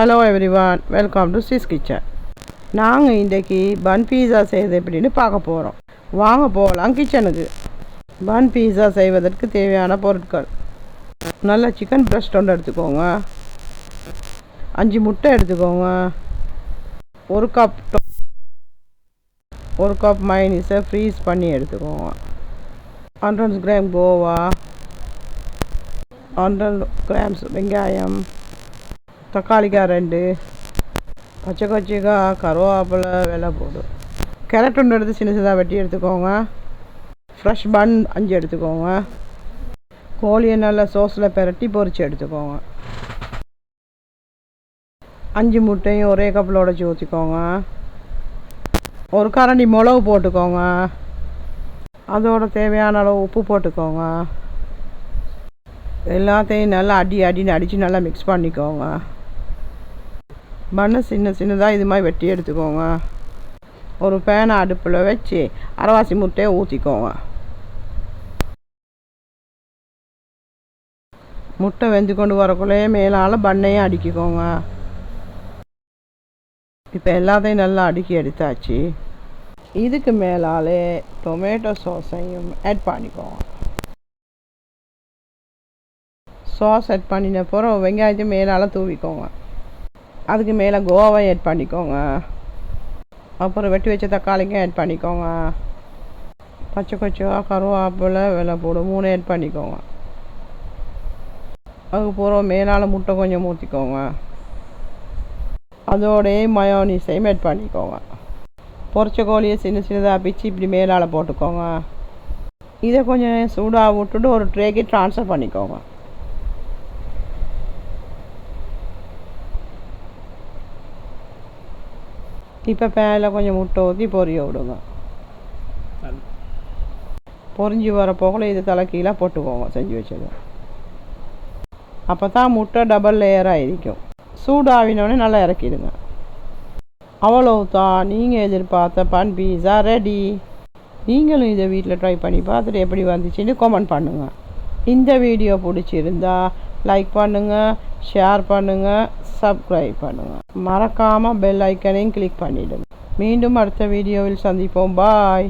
Hello everyone, welcome to Swiss kitchen. நாங்கள் இன்றைக்கி பன் பீஸா செய்வது எப்படின்னு பார்க்க போகிறோம். வாங்க போகலாம் கிச்சனுக்கு. பன் பீஸா செய்வதற்கு தேவையான பொருட்கள்: நல்ல சிக்கன் பிரஸ்ட் ஒன்று எடுத்துக்கோங்க, 5 முட்டை எடுத்துக்கோங்க, 1 கப் மைனஸை ஃப்ரீஸ் பண்ணி எடுத்துக்கோங்க, 100 கிராம் கோவா, 100 கிராம்ஸ் வெங்காயம், தக்காளிக்காய் 2, பச்சை கொச்சிக்காய், கருவேப்பிலை, வெள்ளைப்பூடு, கேரட் ஒன்று எடுத்து சின்ன சின்னதாக வெட்டி எடுத்துக்கோங்க, ஃப்ரெஷ் பன் 5 எடுத்துக்கோங்க, கோழியை நல்லா சோஸில் பெரட்டி பொரித்து எடுத்துக்கோங்க, 5 முட்டையும் ஒரே கப்பில் உடச்சி ஊற்றிக்கோங்க, 1 கரண்டி மிளகு போட்டுக்கோங்க, அதோட தேவையான அளவு உப்பு போட்டுக்கோங்க. எல்லாத்தையும் நல்லா அடின்னு அடித்து நல்லா மிக்ஸ் பண்ணிக்கோங்க. பண்ணை சின்னதாக இது மாதிரி வெட்டி எடுத்துக்கோங்க. ஒரு பேனை அடுப்பில் வச்சு அரைவாசி முட்டையை ஊற்றிக்கோங்க. முட்டை வெந்து கொண்டு வரக்குள்ளே மேலால் பண்ணையும் அடுக்கிக்கோங்க. இப்போ எல்லாத்தையும் நல்லா அடுக்கி எடுத்தாச்சு. இதுக்கு மேலாலே டொமேட்டோ சாஸையும் ஆட் பண்ணிக்கோங்க. சாஸ் ஆட் பண்ணின அப்புறம் வெங்காயத்தையும் மேலால் தூவிக்கோங்க. அதுக்கு மேலே கோவாவை ஆட் பண்ணிக்கோங்க. அப்புறம் வெட்டி வச்ச தக்காளிக்கும் ஆட் பண்ணிக்கோங்க. பச்சை கொச்சிக்காய், கருவேப்பிலை, வெள்ளைப்பூடு 3 ஆட் பண்ணிக்கோங்க. அதுக்கப்புறம் மேலால் முட்டை கொஞ்சம் ஊற்றிக்கோங்க. அதோடைய மயோனீஸையும் ஆட் பண்ணிக்கோங்க. பொரிச்ச கோழியை சின்னதாக பிச்சு இப்படி மேலால் போட்டுக்கோங்க. இதை கொஞ்சம் சூடாக விட்டுட்டு ஒரு ட்ரேக்கு ட்ரான்ஸ்ஃபர் பண்ணிக்கோங்க. இப்போ பேனில் கொஞ்சம் முட்டை ஊற்றி பொரிய விடுங்க. பொரிஞ்சு வர போகல இது தலை கீழே போட்டுக்கோங்க செஞ்சு வச்சது. அப்போ தான் முட்டை டபுள் லேயராக இருக்கும். சூடாகினோடனே நல்லா இறக்கிடுங்க. அவ்வளவுதான், நீங்கள் எதிர்பார்த்த பன் பீஸா ரெடி. நீங்களும் இதை வீட்டில் ட்ரை பண்ணி பார்த்துட்டு எப்படி வந்துச்சுன்னு கமெண்ட் பண்ணுங்கள். இந்த வீடியோ பிடிச்சிருந்தா லைக் பண்ணுங்கள், ஷேர் பண்ணுங்கள், சப்ஸ்கிரைப் பண்ணுங்கள். மறக்காமல் பெல் ஐக்கனையும் கிளிக் பண்ணிவிடுங்க. மீண்டும் அடுத்த வீடியோவில் சந்திப்போம். பாய்.